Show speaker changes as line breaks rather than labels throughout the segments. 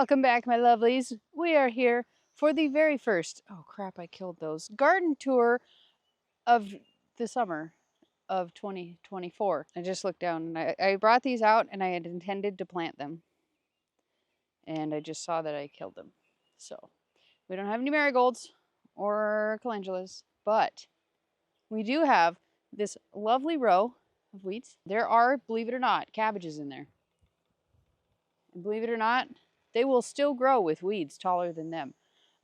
Welcome back, my lovelies. We are here for the very first, oh crap, I killed those, garden tour of the summer of 2024. I just looked down and I brought these out and I had intended to plant them. And I just saw that I killed them. So we don't have any marigolds or calendulas, but we do have this lovely row of weeds. There are, believe it or not, cabbages in there. And believe it or not, they will still grow with weeds taller than them.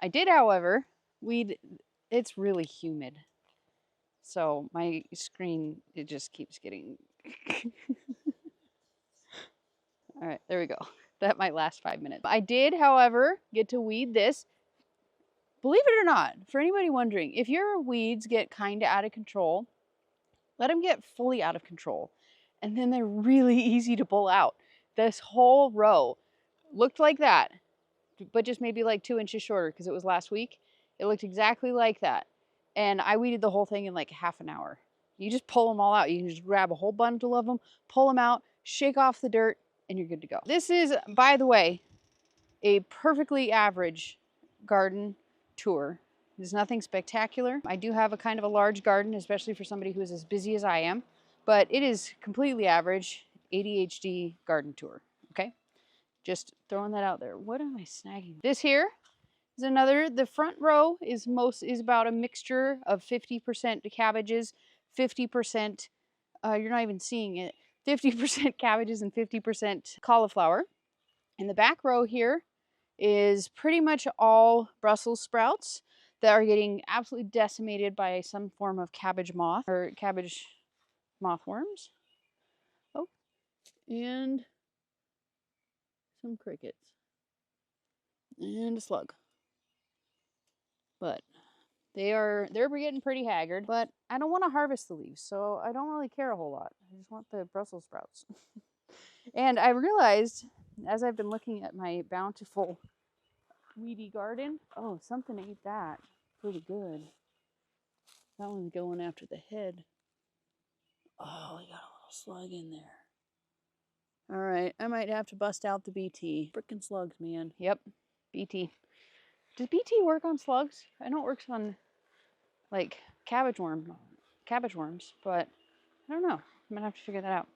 I did, however, it's really humid. So my screen, it just keeps getting... All right, there we go. That might last 5 minutes. I did, however, get to weed this. Believe it or not, for anybody wondering, if your weeds get kind of out of control, let them get fully out of control. And then they're really easy to pull out. This whole row looked like that, but just maybe like 2 inches shorter because it was last week. It looked exactly like that. And I weeded the whole thing in like half an hour. You just pull them all out. You can just grab a whole bundle of them, pull them out, shake off the dirt, and you're good to go. This is, by the way, a perfectly average garden tour. There's nothing spectacular. I do have a kind of a large garden, especially for somebody who is as busy as I am, but it is completely average ADHD garden tour, okay? Just throwing that out there. What am I snagging? This here is another, the front row is about a mixture of 50% cabbages, 50%, you're not even seeing it, 50% cabbages and 50% cauliflower. And the back row here is pretty much all Brussels sprouts that are getting absolutely decimated by some form of cabbage moth or cabbage mothworms. Oh, and some crickets and a slug. But they're getting pretty haggard, but I don't want to harvest the leaves, so I don't really care a whole lot. I just want the Brussels sprouts. And I realized as I've been looking at my bountiful weedy garden, oh, something ate that pretty good. That one's going after the head. Oh, we got a little slug in there. All right, I might have to bust out the BT. Frickin' slugs, man. Yep, BT. Does BT work on slugs? I know it works on like cabbage worms, but I don't know. I'm gonna have to figure that out.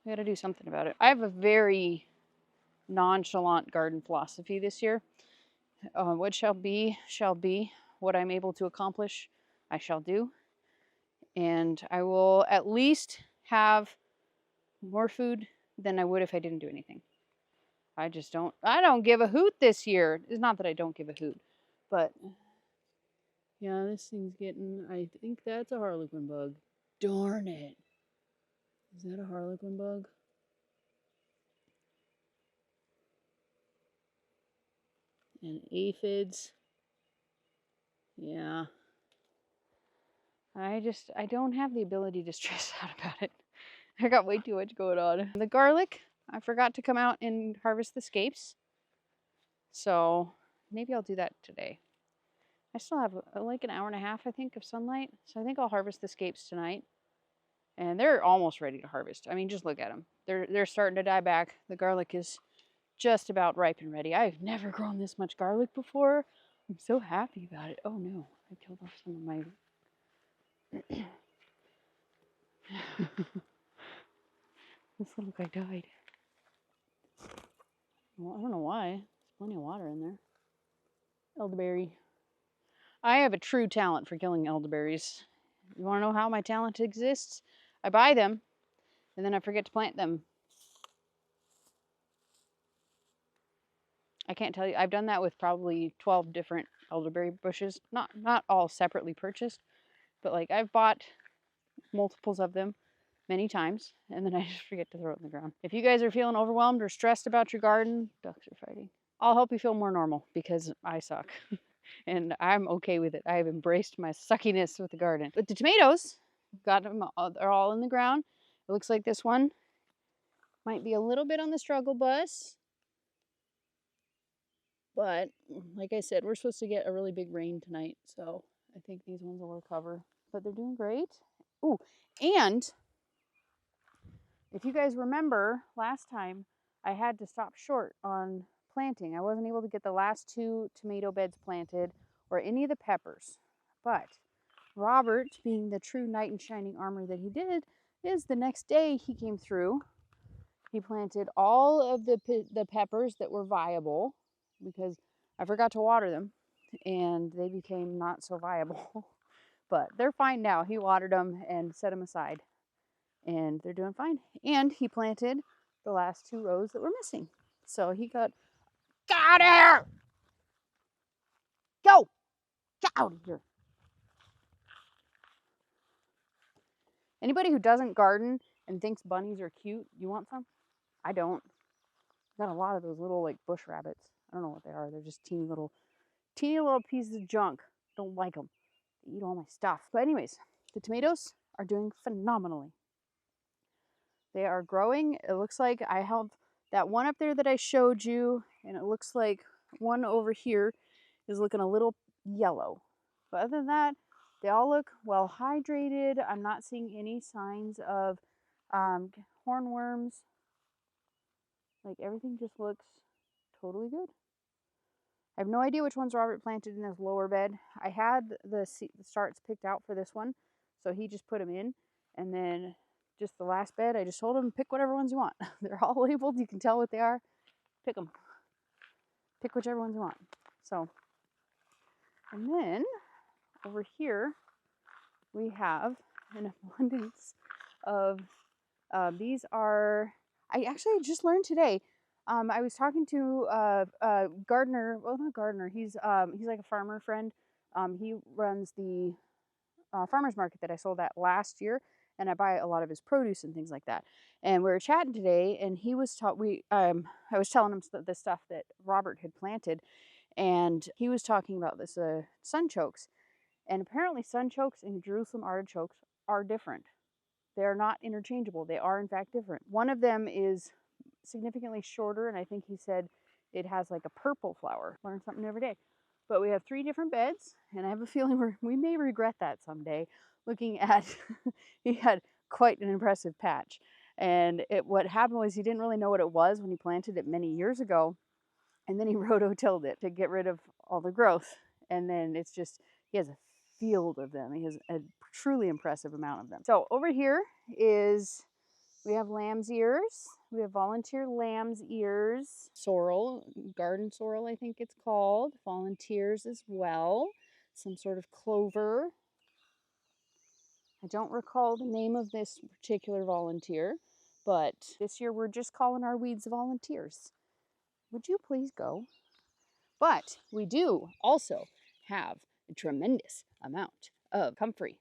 I gotta do something about it. I have a very nonchalant garden philosophy this year. What shall be, shall be. What I'm able to accomplish, I shall do. And I will at least have more food than I would if I didn't do anything. I don't give a hoot this year. It's not that I don't give a hoot, but yeah, this thing's getting, I think that's a harlequin bug. Darn it. Is that a harlequin bug? And aphids. Yeah. I don't have the ability to stress out about it. I got way too much going on. The garlic, I forgot to come out and harvest the scapes. So maybe I'll do that today. I still have like an hour and a half, I think, of sunlight. So I think I'll harvest the scapes tonight. And they're almost ready to harvest. I mean, just look at them. They're starting to die back. The garlic is just about ripe and ready. I've never grown this much garlic before. I'm so happy about it. Oh no, I killed off some of my... This little guy died. Well, I don't know why. There's plenty of water in there. Elderberry. I have a true talent for killing elderberries. You want to know how my talent exists? I buy them, and then I forget to plant them. I can't tell you. I've done that with probably 12 different elderberry bushes. Not all separately purchased, but like I've bought multiples of them many times, and then I just forget to throw it in the ground. If you guys are feeling overwhelmed or stressed about your garden, ducks are fighting. I'll help you feel more normal because I suck. And I'm okay with it. I have embraced my suckiness with the garden. But the tomatoes, got them, they're all in the ground. It looks like this one might be a little bit on the struggle bus. But like I said, we're supposed to get a really big rain tonight. So I think these ones will recover. But they're doing great. Ooh, and if you guys remember last time, I had to stop short on planting. I wasn't able to get the last 2 tomato beds planted or any of the peppers. But Robert, being the true knight in shining armor that he did, is the next day he came through. He planted all of the peppers that were viable because I forgot to water them and they became not so viable. But they're fine now. He watered them and set them aside and they're doing fine. And he planted the last 2 rows that were missing. So he got here! Go! Get out of here! Anybody who doesn't garden and thinks bunnies are cute, you want some? I don't. Got a lot of those little like bush rabbits. I don't know what they are. They're just teeny little pieces of junk. Don't like them. They eat all my stuff. But anyways, the tomatoes are doing phenomenally. They are growing. It looks like I have that one up there that I showed you, and it looks like one over here is looking a little yellow. But other than that, they all look well hydrated. I'm not seeing any signs of hornworms. Like everything just looks totally good. I have no idea which ones Robert planted in his lower bed. I had the starts picked out for this one, so he just put them in. And then just the last bed, I just told him, pick whatever ones you want. They're all labeled. You can tell what they are. Pick them. Pick whichever ones you want. So, and then over here, we have an abundance of, these are, I actually just learned today. I was talking to a gardener, well, not gardener, he's like a farmer friend. He runs the farmer's market that I sold at last year, and I buy a lot of his produce and things like that. And we were chatting today, and he was I was telling him the stuff that Robert had planted, and he was talking about this sunchokes. And apparently sunchokes and Jerusalem artichokes are different. They're not interchangeable. They are in fact different. One of them is significantly shorter, and I think he said it has like a purple flower. Learn something every day. But we have 3 different beds, and I have a feeling we may regret that someday. Looking at, he had quite an impressive patch. And what happened was he didn't really know what it was when he planted it many years ago. And then he rototilled it to get rid of all the growth. And then it's just, he has a field of them. He has a truly impressive amount of them. So over here is, we have lamb's ears. We have volunteer lamb's ears. Sorrel, garden sorrel I think it's called. Volunteers as well. Some sort of clover. I don't recall the name of this particular volunteer, but this year we're just calling our weeds volunteers. Would you please go? But we do also have a tremendous amount of comfrey.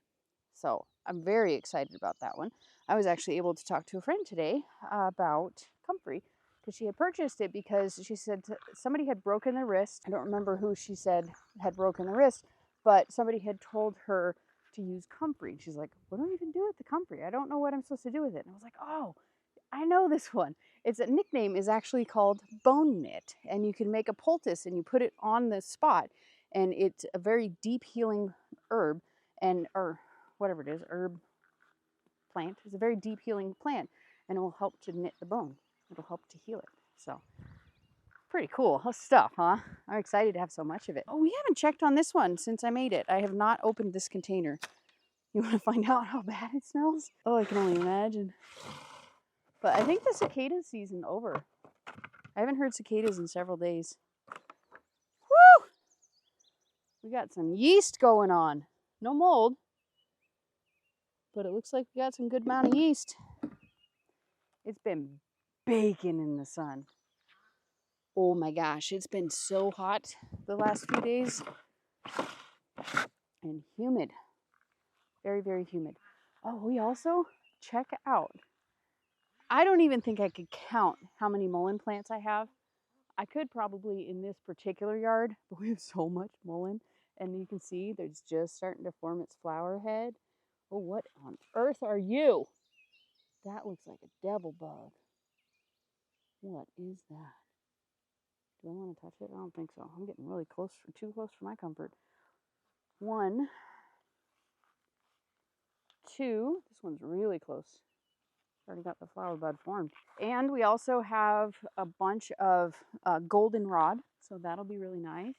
So I'm very excited about that one. I was actually able to talk to a friend today about comfrey because she had purchased it because she said somebody had broken their wrist. I don't remember who she said had broken the wrist, but somebody had told her to use comfrey. She's like, what do I even do with the comfrey? I don't know what I'm supposed to do with it. And I was like, oh, I know this one. Its nickname is actually called bone knit, and you can make a poultice and you put it on the spot, and it's a very deep healing herb, or whatever it is, herb plant. It's a very deep healing plant, and it will help to knit the bone. It'll help to heal it. So pretty cool stuff, huh? I'm excited to have so much of it. Oh, we haven't checked on this one since I made it. I have not opened this container. You want to find out how bad it smells? Oh, I can only imagine. But I think the cicada season over. I haven't heard cicadas in several days. Woo! We got some yeast going on. No mold, but it looks like we got some good amount of yeast. It's been baking in the sun. Oh my gosh, it's been so hot the last few days. And humid. Very, very humid. Oh, we also check out. I don't even think I could count how many mullein plants I have. I could probably in this particular yard, but we have so much mullein. And you can see there's just starting to form its flower head. Oh, what on earth are you? That looks like a devil bug. What is that? Do I want to touch it? I don't think so. I'm getting really close, too close for my comfort. 1, 2. This one's really close. Already got the flower bud formed. And we also have a bunch of goldenrod, so that'll be really nice.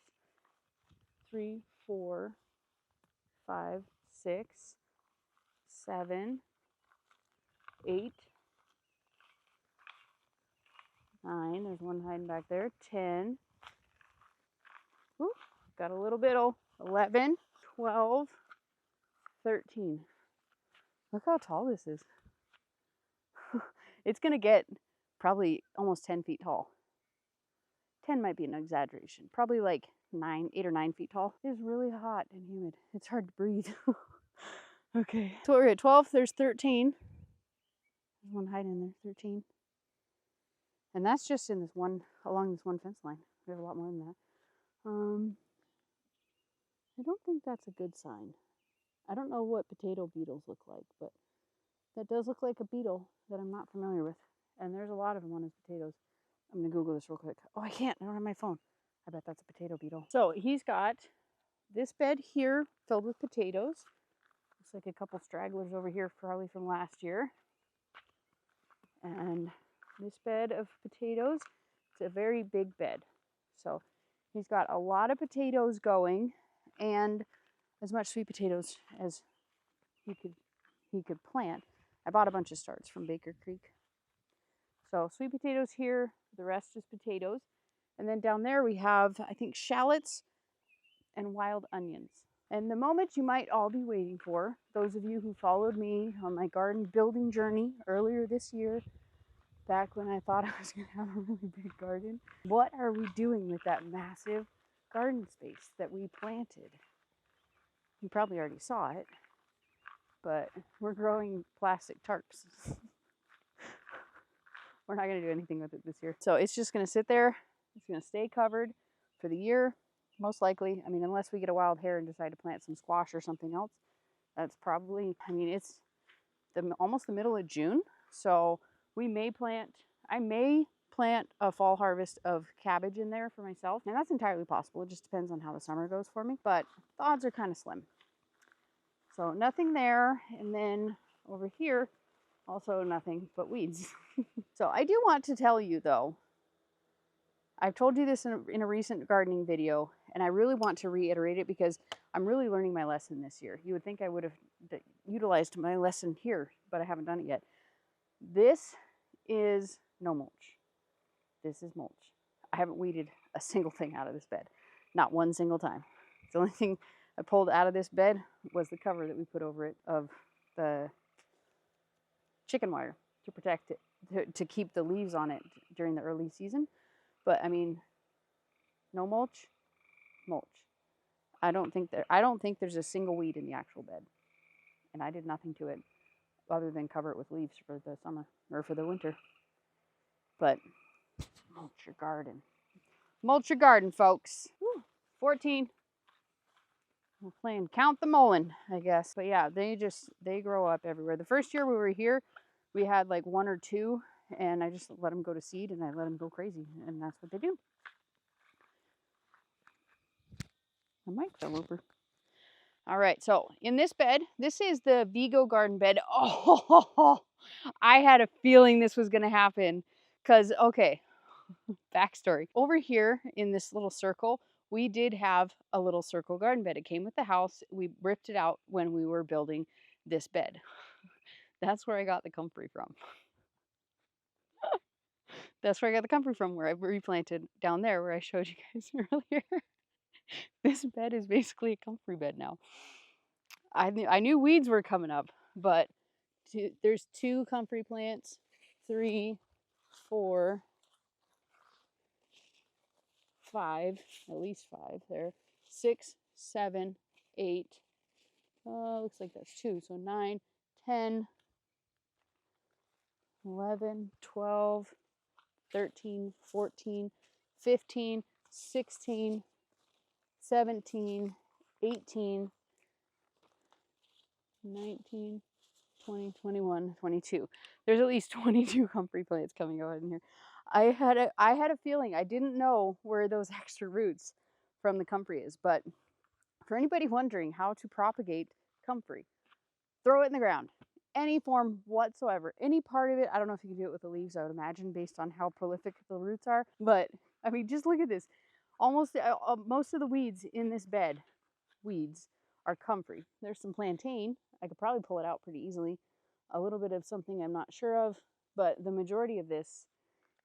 3, 4, 5, 6, 7, 8, 9. There's one hiding back there. 10. Ooh, got a little bit of 11, 12, 13. Look how tall this is. It's going to get probably almost 10 feet tall. 10 might be an exaggeration. Probably like 8 or 9 feet tall. It's really hot and humid. It's hard to breathe. Okay. So we're at 12. There's 13. There's one hiding in there. 13. And that's just in this one, along this one fence line. We have a lot more than that. I don't think that's a good sign. I don't know what potato beetles look like, but that does look like a beetle that I'm not familiar with. And there's a lot of them on his potatoes. I'm going to Google this real quick. Oh, I can't. I don't have my phone. I bet that's a potato beetle. So he's got this bed here filled with potatoes. Looks like a couple stragglers over here probably from last year. And this bed of potatoes, it's a very big bed. So he's got a lot of potatoes going and as much sweet potatoes as he could plant. I bought a bunch of starts from Baker Creek. So sweet potatoes here, the rest is potatoes. And then down there we have, I think, shallots and wild onions. And the moment you might all be waiting for, those of you who followed me on my garden building journey earlier this year, back when I thought I was going to have a really big garden, what are we doing with that massive garden space that we planted? You probably already saw it, but we're growing plastic tarps. We're not going to do anything with it this year. So it's just going to sit there. It's going to stay covered for the year, most likely. I mean, unless we get a wild hair and decide to plant some squash or something else. That's probably, I mean, it's almost the middle of June. So I may plant a fall harvest of cabbage in there for myself. And that's entirely possible. It just depends on how the summer goes for me. But the odds are kind of slim. So nothing there. And then over here, also nothing but weeds. So I do want to tell you though, I've told you this in a recent gardening video, and I really want to reiterate it because I'm really learning my lesson this year. You would think I would have utilized my lesson here, but I haven't done it yet. This is no mulch. This is mulch. I haven't weeded a single thing out of this bed. Not one single time. The only thing I pulled out of this bed was the cover that we put over it of the chicken wire to protect it, to keep the leaves on it during the early season. But I mean, no mulch, mulch. I don't think there's a single weed in the actual bed. And I did nothing to it other than cover it with leaves for the summer or for the winter. But mulch your garden. Mulch your garden, folks. Woo, 14. We're playing count the mullein, I guess. But yeah, they grow up everywhere. The first year we were here, we had like 1 or 2, and I just let them go to seed and I let them go crazy, and that's what they do. My mic fell over. All right, so in this bed, this is the Vigo garden bed. Oh, I had a feeling this was going to happen because, okay, backstory. Over here in this little circle, we did have a little circle garden bed. It came with the house. We ripped it out when we were building this bed. That's where I got the comfrey from. That's where I got the comfrey from, where I replanted down there where I showed you guys earlier. This bed is basically a comfrey bed now. I knew weeds were coming up, but there's 2 comfrey plants, 3, 4, 5, at least 5 there, 6, 7, 8, looks like that's 2, so 9, 10, 11, 12, 13, 14, 15, 16, 17, 18, 19, 20, 21, 22. There's at least 22 comfrey plants coming out in here. I had a feeling. I didn't know where those extra roots from the comfrey is, but for anybody wondering how to propagate comfrey, throw it in the ground. any form whatsoever, any part of it. I don't know if you can do it with the leaves, I would imagine, based on how prolific the roots are. But I mean, just look at this. Almost most of the weeds in this bed, weeds, are comfrey. There's some plantain. I could probably pull it out pretty easily. A little bit of something I'm not sure of, but the majority of this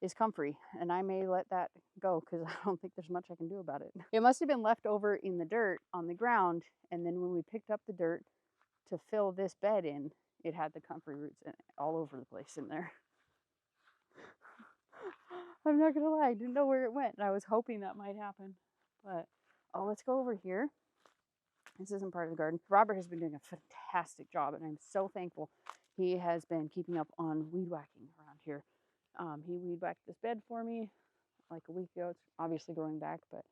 is comfrey, and I may let that go because I don't think there's much I can do about it. It must have been left over in the dirt on the ground, and then when we picked up the dirt to fill this bed in, it had the comfrey roots in it, all over the place in there. I'm not gonna lie, I didn't know where it went, and I was hoping that might happen. But oh, let's go over here. This isn't part of the garden. Robert has been doing a fantastic job, and I'm so thankful. He has been keeping up on weed whacking around here. He weed whacked this bed for me like a week ago. It's obviously growing back, but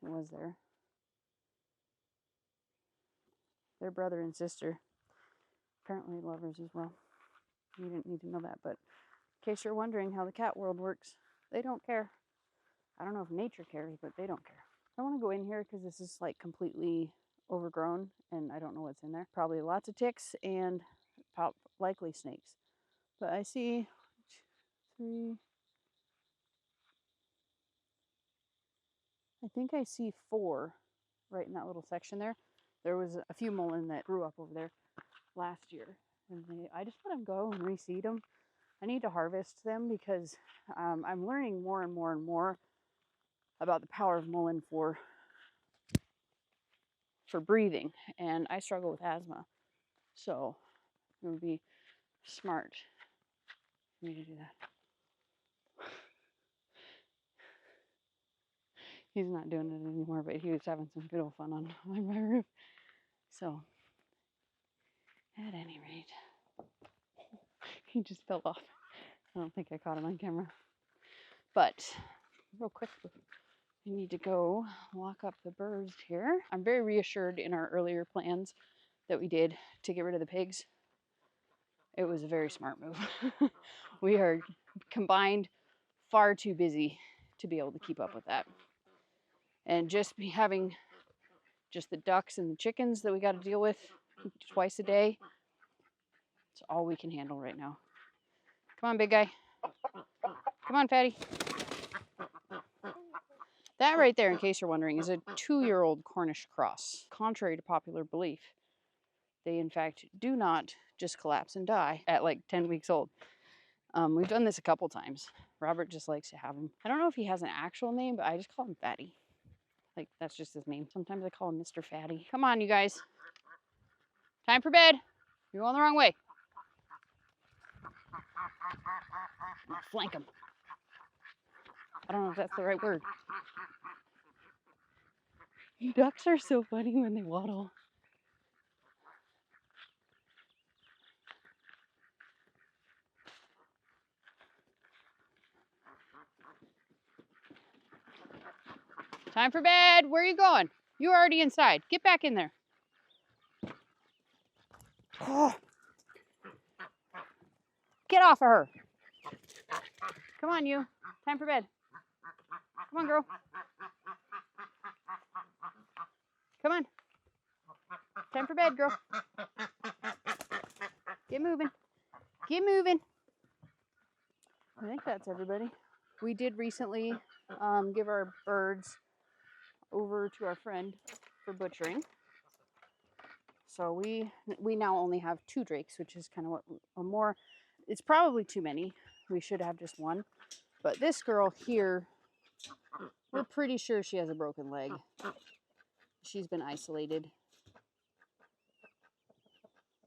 it was there. They're brother and sister. Apparently lovers as well. You didn't need to know that, but in case you're wondering how the cat world works, they don't care. I don't know if nature cares, but they don't care. I want to go in here because this is like completely overgrown and I don't know what's in there. Probably lots of ticks and likely snakes. But I see 3. I think I see 4 right in that little section there. There was a few mullein that grew up over there last year, and I just let them go and reseed them. I need to harvest them because I'm learning more and more and more about the power of mullein for breathing, and I struggle with asthma, so it would be smart for me to do that. He's not doing it anymore, but he was having some good old fun on my roof. So, at any rate, he just fell off. I don't think I caught him on camera. But, real quick, we need to go walk up the birds here. I'm very reassured in our earlier plans that we did to get rid of the pigs. It was a very smart move. We are combined far too busy to be able to keep up with that. And just having just the ducks and the chickens that we got to deal with twice a day, it's all we can handle right now. Come on, big guy. Come on, Fatty. That right there, in case you're wondering, is a 2-year-old Cornish cross. Contrary to popular belief, they in fact do not just collapse and die at like 10 weeks old. We've done this a couple times. Robert just likes to have him. I don't know if he has an actual name, but I just call him Fatty. Like, that's just his name. Sometimes I call him Mr. Fatty. Come on, you guys. Time for bed. You're going the wrong way. Flank him. I don't know if that's the right word. Ducks are so funny when they waddle. Time for bed. Where are you going? You're already inside. Get back in there. Oh. Get off of her. Come on, you. Time for bed. Come on, girl. Come on. Time for bed, girl. Get moving. Get moving. I think that's everybody. We did recently give our birds over to our friend for butchering. So we now only have 2 drakes, which is kind of what it's probably too many. We should have just 1. But this girl here, we're pretty sure she has a broken leg. She's been isolated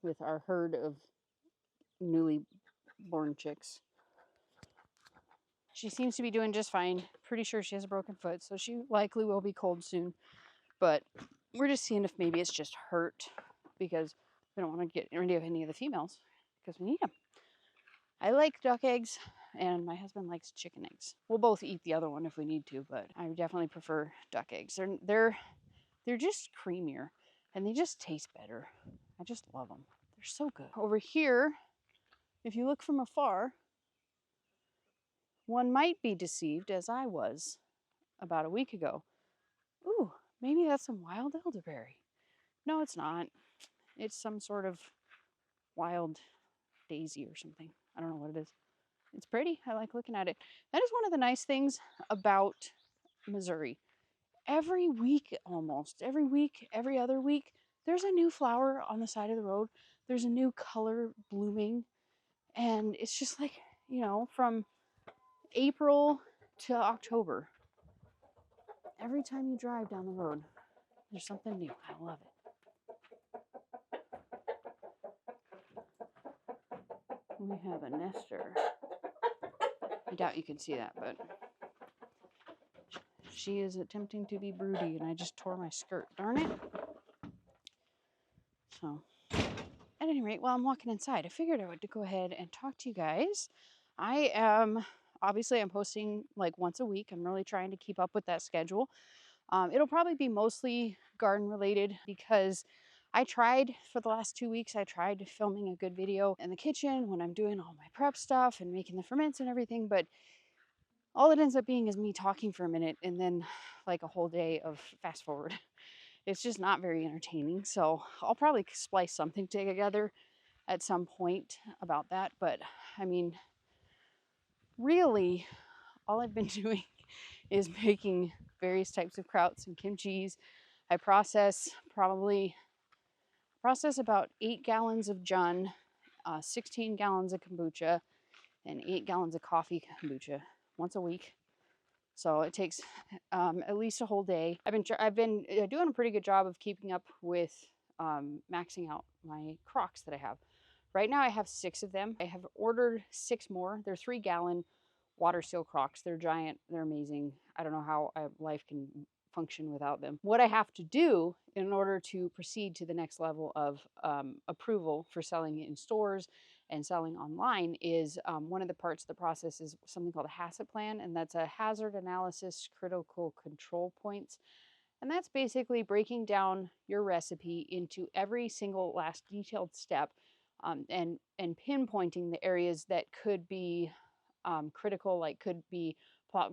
with our herd of newly born chicks. She seems to be doing just fine. Pretty sure she has a broken foot, so she likely will be cold soon. But we're just seeing if maybe it's just hurt, because we don't want to get rid of any of the females because we need them. I like duck eggs, and my husband likes chicken eggs. We'll both eat the other one if we need to, but I definitely prefer duck eggs. They're just creamier, and they just taste better. I just love them. They're so good. Over here, if you look from afar, one might be deceived, as I was about a week ago. Ooh, maybe that's some wild elderberry. No, it's not. It's some sort of wild daisy or something. I don't know what it is. It's pretty. I like looking at it. That is one of the nice things about Missouri. Every week, almost every week, every other week, there's a new flower on the side of the road. There's a new color blooming. And it's just like, you know, from April to October. Every time you drive down the road, there's something new. I love it. We have a nester. I doubt you can see that, but she is attempting to be broody, and I just tore my skirt. Darn it. So, at any rate, while I'm walking inside, I figured I would go ahead and talk to you guys. I am, obviously, I'm posting like once a week. I'm really trying to keep up with that schedule. It'll probably be mostly garden related because I tried for the last 2 weeks, I tried filming a good video in the kitchen when I'm doing all my prep stuff and making the ferments and everything, but all it ends up being is me talking for a minute and then like a whole day of fast forward. It's just not very entertaining. So I'll probably splice something together at some point about that. But I mean, really, all I've been doing is making various types of krauts and kimchis. I process about 8 gallons of jun, 16 gallons of kombucha, and 8 gallons of coffee kombucha once a week. So it takes at least a whole day. I've been doing a pretty good job of keeping up with maxing out my crocks that I have. Right now I have 6 of them. I have ordered 6 more. They're 3-gallon water seal crocks. They're giant. They're amazing. I don't know how life can function without them. What I have to do in order to proceed to the next level of approval for selling it in stores and selling online is one of the parts of the process is something called a HACCP plan, and that's a hazard analysis critical control points. And that's basically breaking down your recipe into every single last detailed step and pinpointing the areas that could be critical, like could be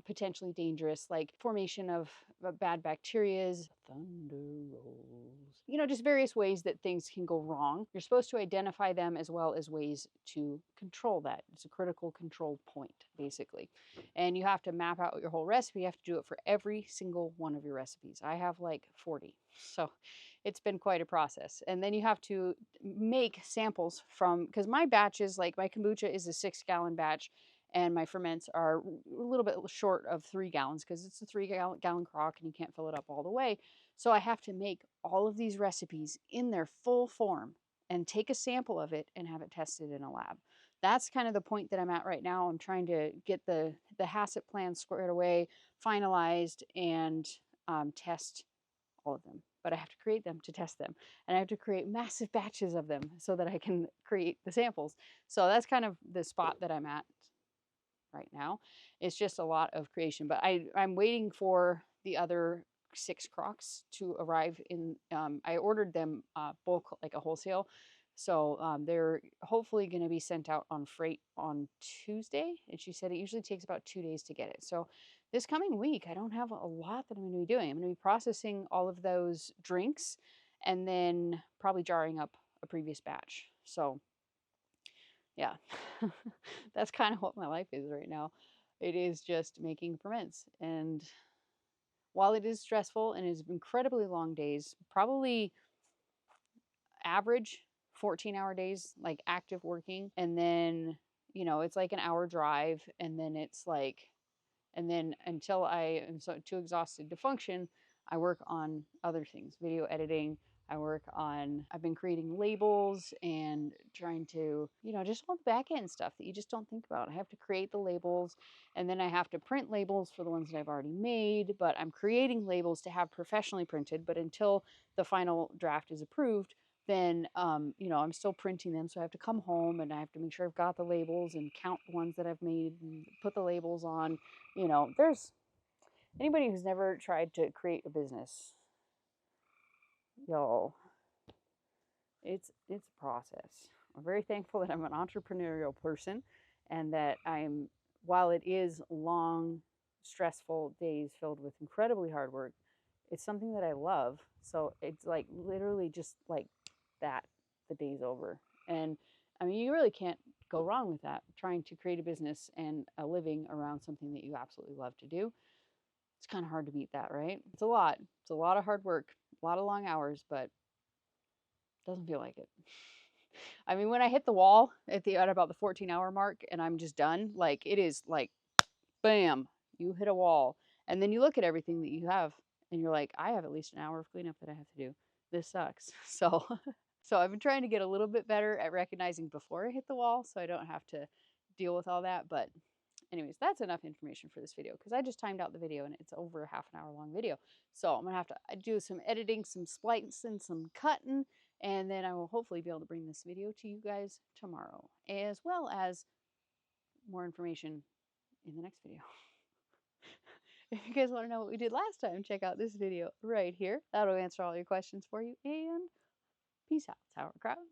potentially dangerous, like formation of bad bacterias, thunder rolls, you know, just various ways that things can go wrong. You're supposed to identify them as well as ways to control that. It's a critical control point, basically. And you have to map out your whole recipe. You have to do it for every single one of your recipes. I have like 40. So it's been quite a process. And then you have to make samples from, because my batches, like my kombucha is a 6-gallon batch, and my ferments are a little bit short of 3 gallons because it's a 3-gallon crock and you can't fill it up all the way. So I have to make all of these recipes in their full form and take a sample of it and have it tested in a lab. That's kind of the point that I'm at right now. I'm trying to get the HACCP plan squared away, finalized, and test all of them. But I have to create them to test them. And I have to create massive batches of them so that I can create the samples. So that's kind of the spot that I'm at right now. It's just a lot of creation, but I'm waiting for the other 6 crocks to arrive in. I ordered them bulk, like a wholesale. So they're hopefully going to be sent out on freight on Tuesday. And she said it usually takes about 2 days to get it. So this coming week, I don't have a lot that I'm going to be doing. I'm going to be processing all of those drinks and then probably jarring up a previous batch. So yeah, that's kind of what my life is right now. It is just making ferments. And while it is stressful and is incredibly long days, probably average 14-hour days, like active working. And then, you know, it's like an hour drive. And then it's like, and then until I am so too exhausted to function, I work on other things, video editing. I've been creating labels and trying to, you know, just all the back end stuff that you just don't think about. I have to create the labels and then I have to print labels for the ones that I've already made, but I'm creating labels to have professionally printed. But until the final draft is approved, then, you know, I'm still printing them. So I have to come home and I have to make sure I've got the labels and count the ones that I've made and put the labels on. You know, there's anybody who's never tried to create a business, y'all, it's a process. I'm very thankful that I'm an entrepreneurial person and that while it is long, stressful days filled with incredibly hard work, it's something that I love. So it's like literally just like that, the day's over. And I mean, you really can't go wrong with that. Trying to create a business and a living around something that you absolutely love to do. It's kind of hard to beat that, right? It's a lot. It's a lot of hard work, a lot of long hours, but doesn't feel like it. I mean, when I hit the wall at about the 14-hour mark and I'm just done, like it is like bam, you hit a wall. And then you look at everything that you have and you're like, I have at least an hour of cleanup that I have to do. This sucks. So I've been trying to get a little bit better at recognizing before I hit the wall so I don't have to deal with all that. But anyways, that's enough information for this video because I just timed out the video and it's over a half an hour long video. So I'm gonna have to do some editing, some splicing, some cutting, and then I will hopefully be able to bring this video to you guys tomorrow, as well as more information in the next video. If you guys want to know what we did last time, check out this video right here. That'll answer all your questions for you, and peace out, sauerkraut.